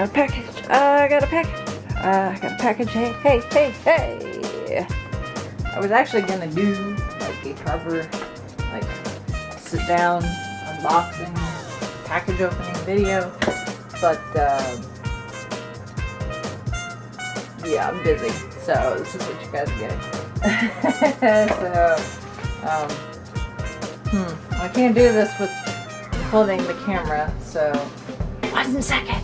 got a package. I got a package. I got a package. Hey, hey, hey, hey. I was actually gonna do like a cover, like sit down, unboxing, package opening video, but yeah, I'm busy, so this is what you guys are getting. So, I can't do this with holding the camera, so 1 second.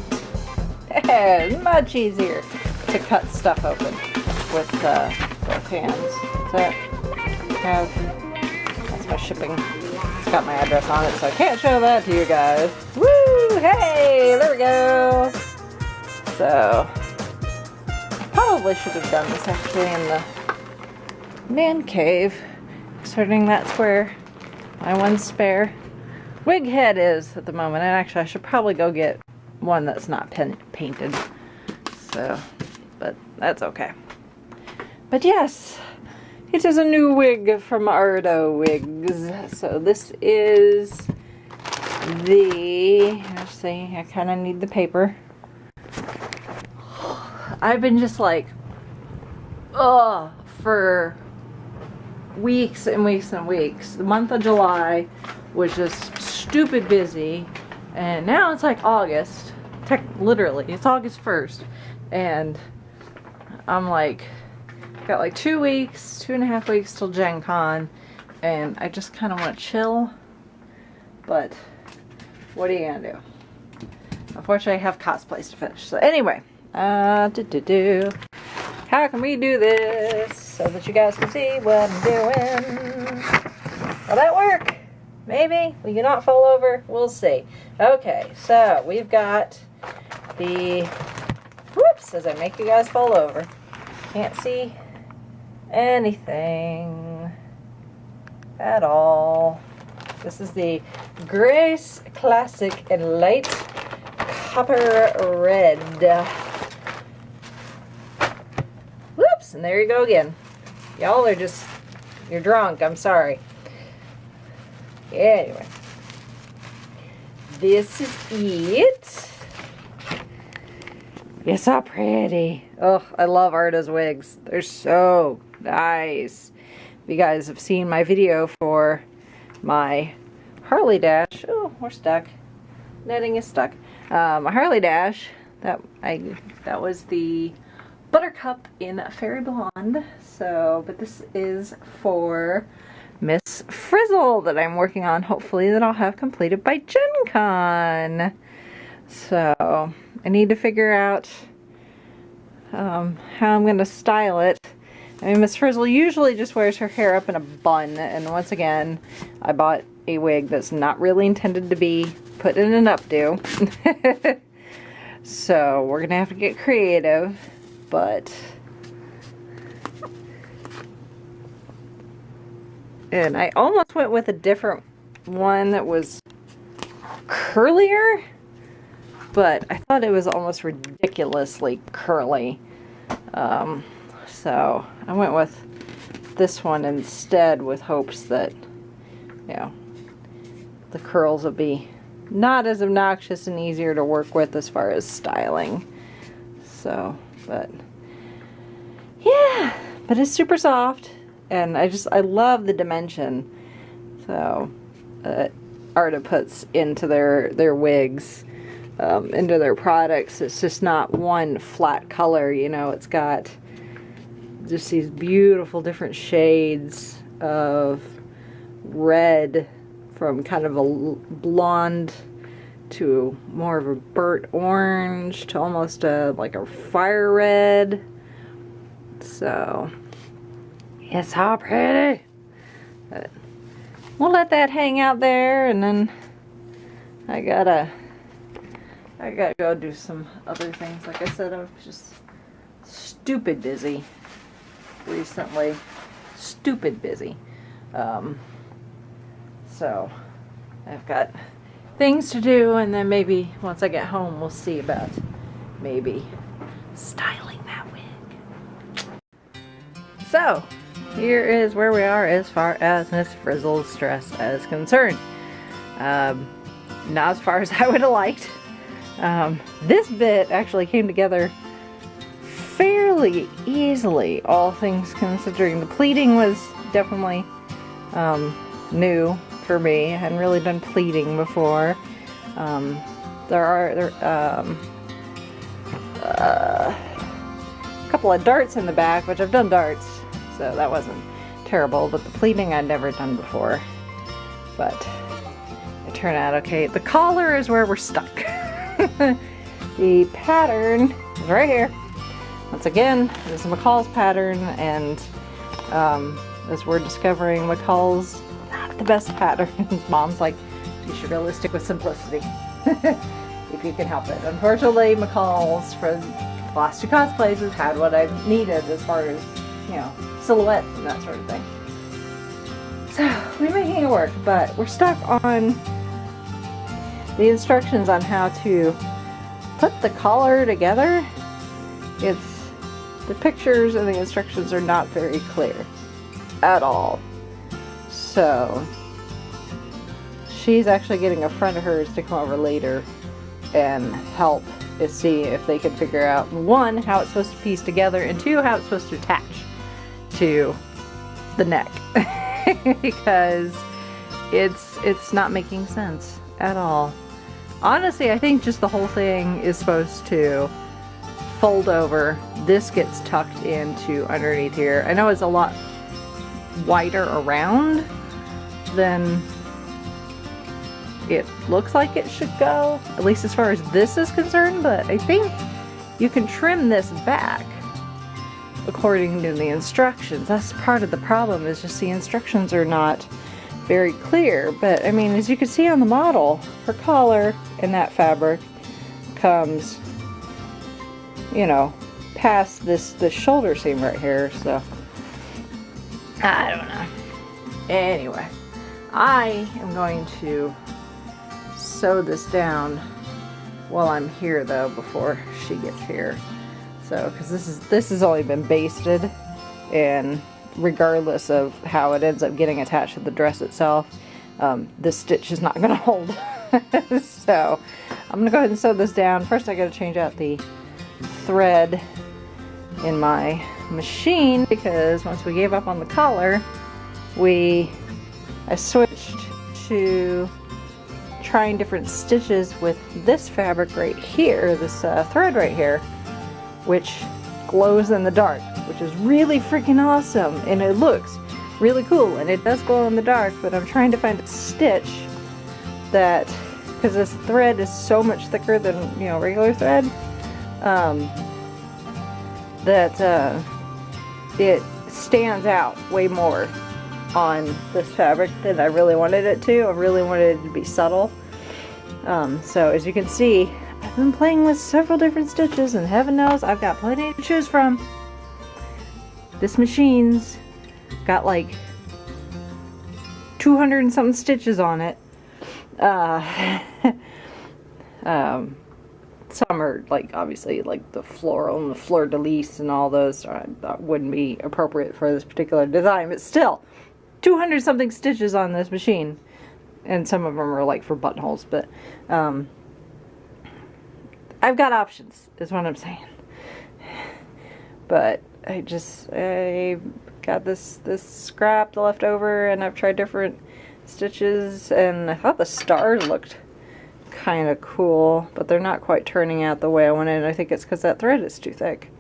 It's much easier to cut stuff open with both hands. So that's my shipping. It's got my address on it, so I can't show that to you guys. Woo! Hey, there we go. So probably should have done this actually in the man cave, considering that's where my one spare wig head is at the moment. And actually I should probably go get one that's not painted. So, but that's okay. But yes, it is a new wig from Ardo Wigs. So this is the, let's see, I kind of need the paper. I've been just like, ugh, for weeks and weeks and weeks. The month of July was just stupid busy, and now it's like August. Literally, it's August 1st, and I'm like, got like 2 weeks, 2.5 weeks till Gen Con, and I just kind of want to chill, but what are you gonna do? Unfortunately, I have cosplays to finish. So anyway, how can we do this so that you guys can see what I'm doing? Will that work? Maybe? Will you not fall over? We'll see. Okay, so we've got the, whoops, as I make you guys fall over. Can't see anything at all. This is the Grace Classic and Light Copper Red. Whoops, and there you go again. Y'all are just, you're drunk, I'm sorry. Anyway, this is it. It's so pretty. Oh, I love Arda's wigs. They're so nice. If you guys have seen my video for my Harley Dash, oh, we're stuck. Netting is stuck. My Harley Dash, that was the Buttercup in Fairy Blonde. So, but this is for Miss Frizzle that I'm working on, hopefully, that I'll have completed by Gen Con. So I need to figure out how I'm going to style it. I mean, Miss Frizzle usually just wears her hair up in a bun, and once again, I bought a wig that's not really intended to be put in an updo. So we're going to have to get creative, but and I almost went with a different one that was curlier, but I thought it was almost ridiculously curly. So I went with this one instead, with hopes that, you know, the curls will be not as obnoxious and easier to work with as far as styling. So, but yeah, but it's super soft, and I love the dimension. So Arda puts into their wigs, into their products. It's just not one flat color, you know. It's got just these beautiful different shades of red, from kind of a blonde to more of a burnt orange to almost like a fire red. So it's all pretty. But we'll let that hang out there, and then I gotta go do some other things. Like I said, I was just stupid busy recently. Stupid busy. So I've got things to do, and then maybe once I get home we'll see about maybe styling that wig. So here is where we are as far as Miss Frizzle's dress is concerned. Not as far as I would have liked. This bit actually came together fairly easily, all things considering. The pleating was definitely new for me. I hadn't really done pleating before. There are a couple of darts in the back, which I've done darts, so that wasn't terrible, but the pleating I'd never done before. But it turned out okay. The collar is where we're stuck. The pattern is right here. Once again, this is McCall's pattern, and as we're discovering, McCall's not the best pattern. Mom's like, you should really stick with simplicity if you can help it. Unfortunately, McCall's for the last 2 cosplays has had what I needed as far as, you know, silhouette and that sort of thing. So we're making it work, but we're stuck on the instructions on how to put the collar together. The pictures and the instructions are not very clear at all. So she's actually getting a friend of hers to come over later and help us see if they can figure out, 1, how it's supposed to piece together, and 2, how it's supposed to attach to the neck. Because it's not making sense at all. Honestly, I think just the whole thing is supposed to fold over. This gets tucked into underneath here. I know it's a lot wider around than it looks like it should go, at least as far as this is concerned, but I think you can trim this back according to the instructions. That's part of the problem, is just the instructions are not very clear. But I mean, as you can see on the model, her collar in that fabric comes, you know, past this shoulder seam right here, so I don't know. Anyway, I am going to sew this down while I'm here though, before she gets here. So, because this has only been basted, and regardless of how it ends up getting attached to the dress itself, this stitch is not going to hold. So I'm going to go ahead and sew this down. First I got to change out the thread in my machine, because once we gave up on the collar, I switched to trying different stitches with this fabric right here, this thread right here, which glows in the dark, which is really freaking awesome, and it looks really cool, and it does glow in the dark. But I'm trying to find a stitch that, because this thread is so much thicker than, you know, regular thread, that it stands out way more on this fabric than I really wanted it to. I really wanted it to be subtle. So as you can see, I've been playing with several different stitches, and heaven knows I've got plenty to choose from. This machine's got like 200 and something stitches on it. Some are like, obviously, like the floral and the fleur-de-lis and all those that wouldn't be appropriate for this particular design, but still 200 something stitches on this machine, and some of them are like for buttonholes, but I've got options is what I'm saying. But I got this scrap left over, and I've tried different stitches, and I thought the stars looked kind of cool, but they're not quite turning out the way I wanted. I think it's because that thread is too thick.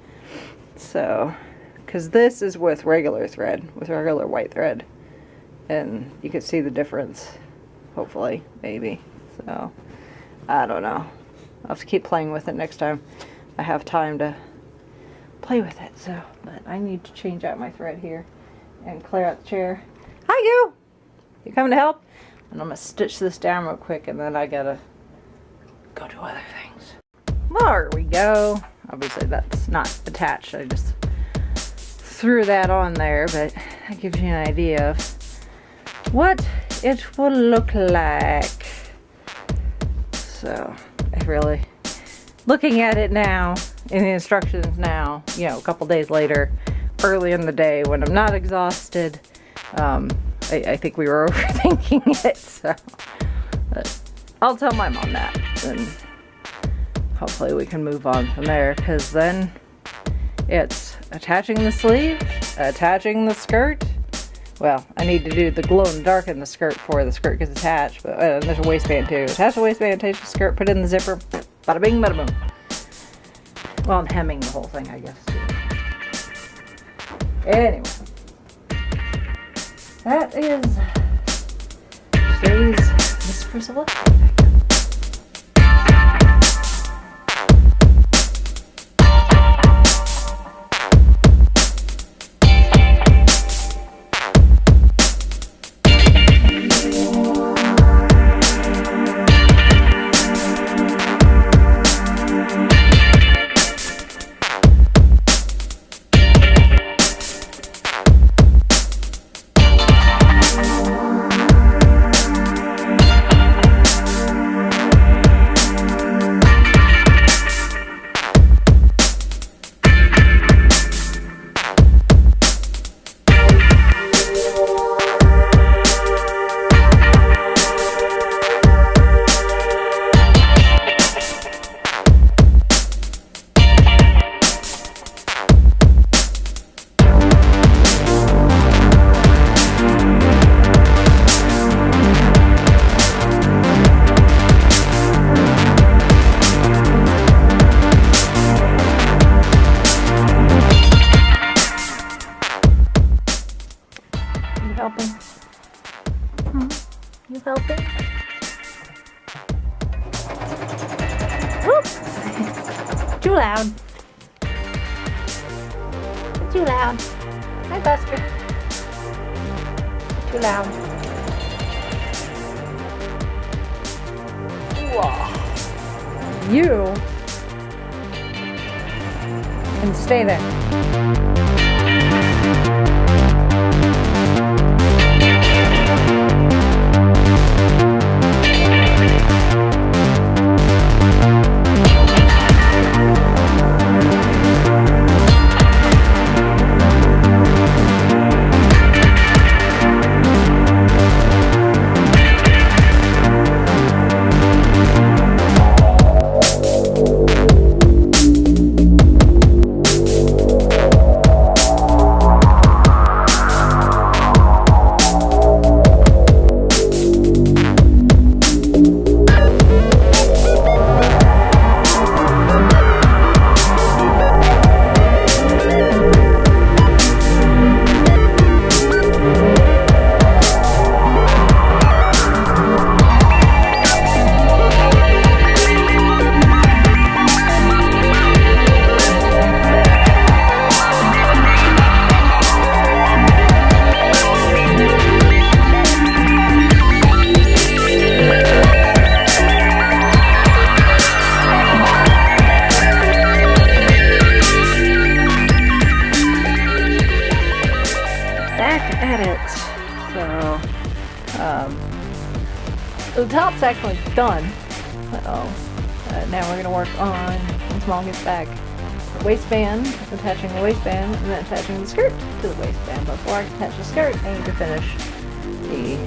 So, because this is with regular thread, with regular white thread, and you can see the difference, hopefully, maybe. So, I don't know. I'll have to keep playing with it next time I have time to play with it. So, but I need to change out my thread here and clear out the chair. Hi, you! You coming to help? And I'm going to stitch this down real quick, and then I gotta go do other things. There we go. Obviously that's not attached. I just threw that on there, but that gives you an idea of what it will look like. So, I really, looking at it now, in the instructions now, you know, a couple days later, early in the day when I'm not exhausted, I think we were overthinking it, so but I'll tell my mom that, and hopefully we can move on from there, because then it's attaching the sleeve, attaching the skirt. Well, I need to do the glow in the dark in the skirt before the skirt gets attached, but there's a waistband too. Attach the waistband, attach the skirt, put it in the zipper, bada bing, bada boom. Well, I'm hemming the whole thing, I guess, too. Anyway, that is today's Miss Frizzle. Helping? You helping? Whoop! Too loud. Too loud. Hi, Buster. Too loud. Whoa. You can stay there. So the top's actually done. Now we're going to work on, once Mom gets back, the waistband, attaching the waistband, and then attaching the skirt to the waistband. Before I can attach the skirt, I need to finish the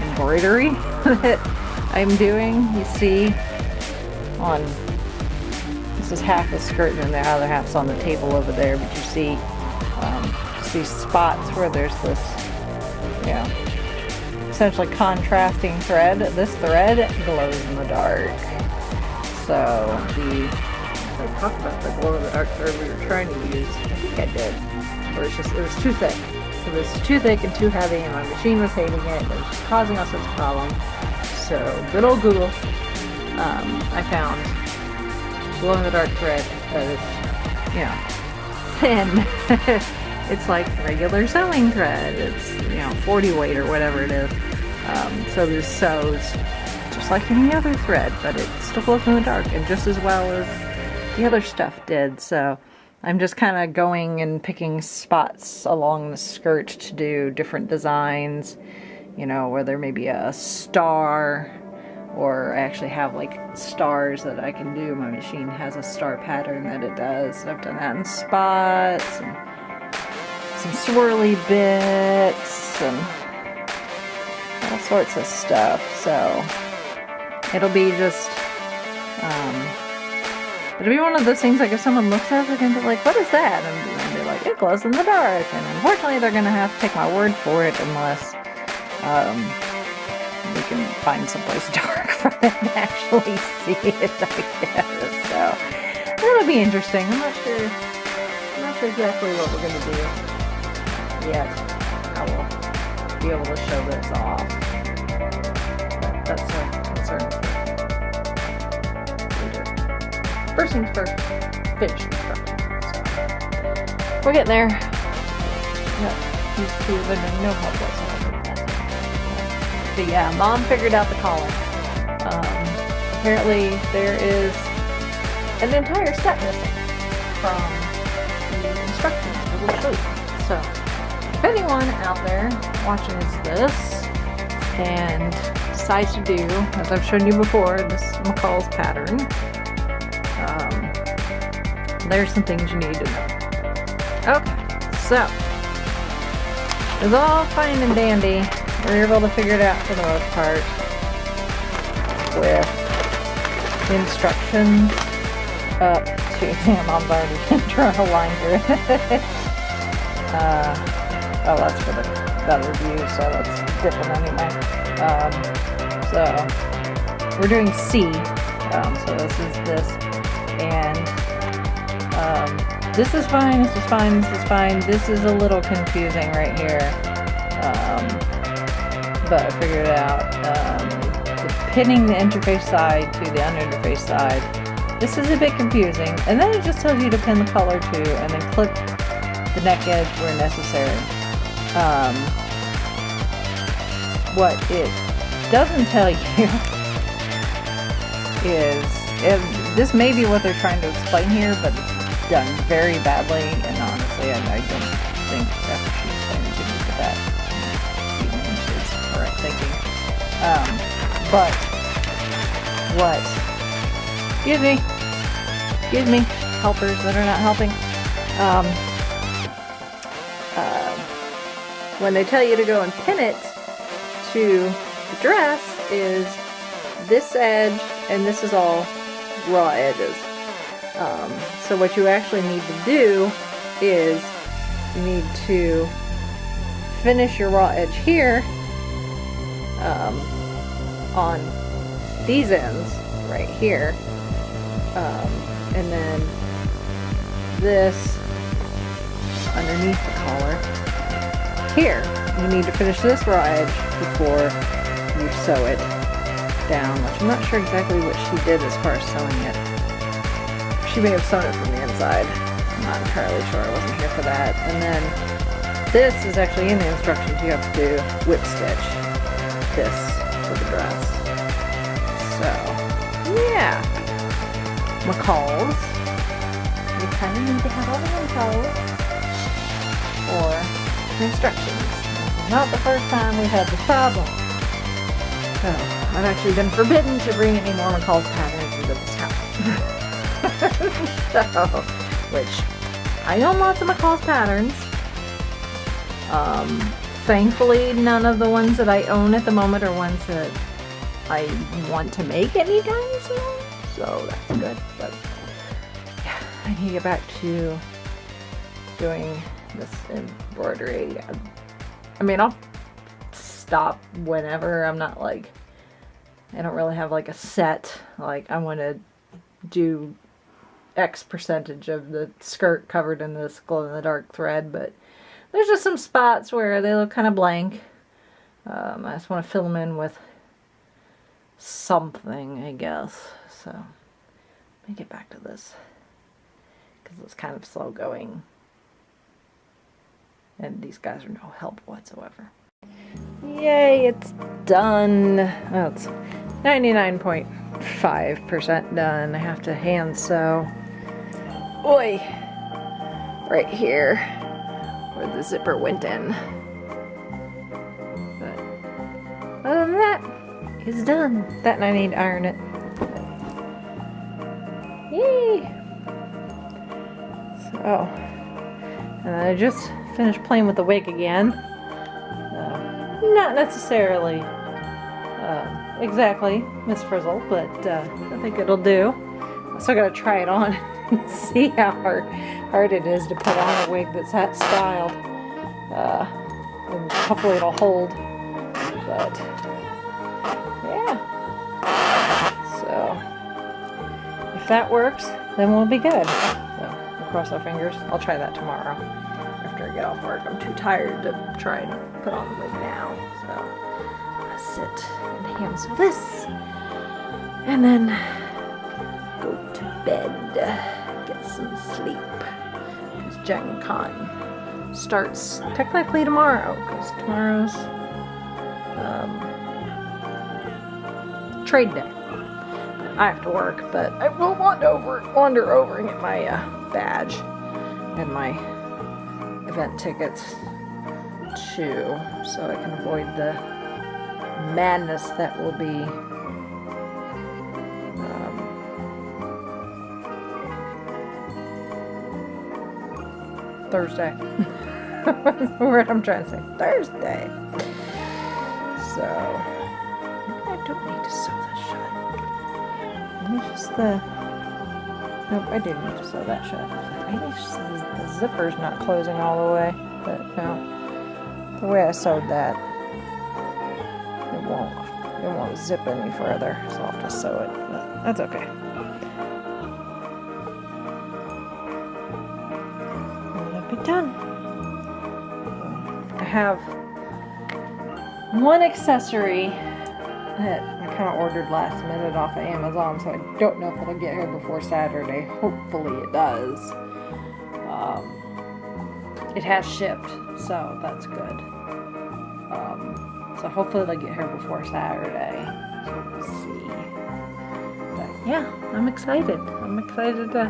embroidery that I'm doing. You see on, this is half the skirt and the other half's on the table over there, but you see these spots where there's this, essentially contrasting thread. This thread glows in the dark. So I talked about the glow in the dark thread we were trying to use. I think I did. Or it was too thick. It was too thick and too heavy, and my machine was hating it. It was just causing us this problem. So good old Google, I found glow in the dark thread that is, thin. It's like regular sewing thread. It's 40 weight or whatever it is. So this sews just like any other thread, but it still glows in the dark, and just as well as the other stuff did. So I'm just kind of going and picking spots along the skirt to do different designs, where there may be a star, or I actually have like stars that I can do. My machine has a star pattern that it does. I've done that in spots, and some swirly bits, and all sorts of stuff. So it'll be just But it'd be one of those things, like if someone looks at it, they're gonna be like, what is that? And I'm gonna be like, it glows in the dark. And unfortunately, they're gonna have to take my word for it unless we can find someplace dark for them to actually see it, I guess. So that'll be interesting. I'm not sure exactly what we're gonna do yet. I will be able to show this off. But that's a concern. First things first, finish construction. So we're getting there. Yeah, these two have been no help whatsoever. But yeah, Mom figured out the collar. Apparently there is an entire step missing from the instructions that we'll show you. So if anyone out there watching this and decides to do, as I've shown you before, this McCall's pattern, there's some things you need to know. Okay, so it's all fine and dandy. We're able to figure it out for the most part with instructions up to, damn, I'm already trying to line through it. Oh, that's for the better view, so that's different anyway. So we're doing C, so this is this, and this is fine, this is fine, this is fine. This is a little confusing right here, but I figured it out. Pinning the interface side to the uninterface side, this is a bit confusing, and then it just tells you to pin the collar to, and then clip the neck edge where necessary. What it doesn't tell you is, this may be what they're trying to explain here, but it's done very badly, and honestly, I don't think after she explained it to me that is correct thinking. But what? Excuse me, helpers that are not helping. When they tell you to go and pin it to the dress, is this edge, and this is all raw edges. So what you actually need to do is you need to finish your raw edge here on these ends right here, and then this underneath the collar here. You need to finish this raw edge before you sew it down, which I'm not sure exactly what she did as far as sewing it. She may have sewn it from the inside. I'm not entirely sure. I wasn't here for that. And then this is actually in the instructions. You have to do whip stitch this for the dress. So, yeah. McCall's. You kind of need to have all the info for instructions. This is not the first time we've had this problem. So, I've actually been forbidden to bring any more McCall's patterns into this house. So, which I own lots of McCall's patterns. Thankfully, none of the ones that I own at the moment are ones that I want to make anytime soon. So that's good. But yeah, I need to get back to doing this embroidery. I mean, I'll stop whenever. I'm not like, I don't really have like a set, like I want to do X percentage of the skirt covered in this glow-in-the-dark thread, but there's just some spots where they look kind of blank. I just want to fill them in with something, I guess. So let me get back to this because it's kind of slow going, and these guys are no help whatsoever. Yay, it's done. Oh, it's 99.5% done. I have to hand sew. Oi! Right here, where the zipper went in. But other than that, it's done. That, and I need to iron it. Yay! So, and I just finished playing with the wig again. Not necessarily exactly Miss Frizzle, but I think it'll do. I still gotta try it on and see how hard it is to put on a wig that's that styled. And hopefully it'll hold. But yeah. So if that works, then we'll be good. So we'll cross our fingers. I'll try that tomorrow after I get off work. I'm too tired to try and put on the wig now. So I'll sit and handle this. And then go to bed. Get some sleep. Because Gen Con starts technically tomorrow. Because tomorrow's trade day. I have to work, but I will wander over and get my badge and my event tickets too, so I can avoid the madness that will be Thursday. What's the word I'm trying to say? Thursday. So maybe I don't need to sew that shut. Maybe it's just the... Nope, I do need to sew that shut. Maybe it's just the zipper's not closing all the way. But no, the way I sewed that, it won't zip any further. So I'll have to sew it. But that's okay. It'll be done. I have one accessory that I kind of ordered last minute off of Amazon, so I don't know if it'll get here before Saturday. Hopefully it does. It has shipped, so that's good. So hopefully it'll get here before Saturday. So we'll see. But yeah, I'm excited. I'm excited to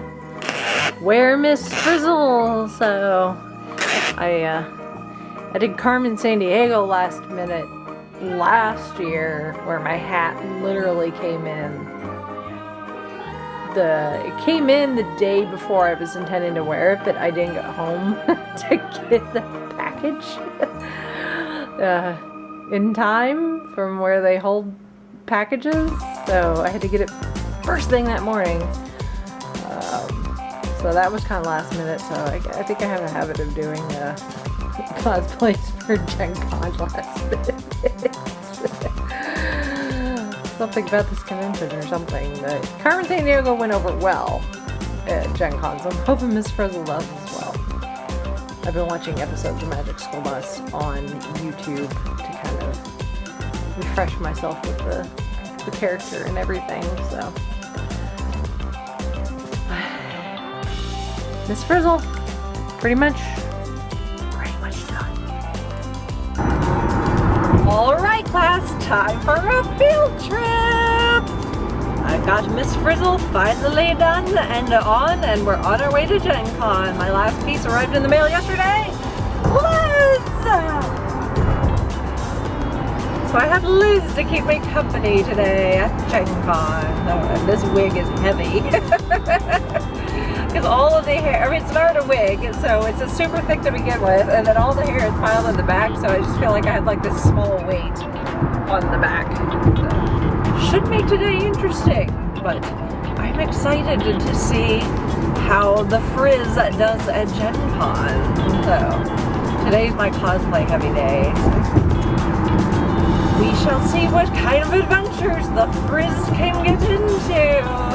wear Miss Frizzle. So I did Carmen San Diego last minute last year, where my hat literally came in. It came in the day before I was intending to wear it, but I didn't get home to get the package in time from where they hold packages. So I had to get it first thing that morning. So that was kind of last minute. So I think I have a habit of doing cosplays for Gen Con last minute. Something about this convention or something. But Carmen San Diego went over well at Gen Con, so I'm hoping Miss Frizzle does as well. I've been watching episodes of Magic School Bus on YouTube to kind of refresh myself with the character and everything, so. Miss Frizzle, pretty much done. Alright class, time for a field trip! I got Miss Frizzle finally done and on, and we're on our way to Gen Con. My last piece arrived in the mail yesterday. Liz! So I have Liz to keep me company today at Gen Con. And this wig is heavy. Because all of the hair, I mean, it's not a wig, so it's a super thick to begin with, and then all the hair is piled in the back, so I just feel like I had like this small weight on the back. So, should make today interesting, but I'm excited to see how the Frizz does at Gen Con. So, today's my cosplay heavy day. We shall see what kind of adventures the Frizz can get into.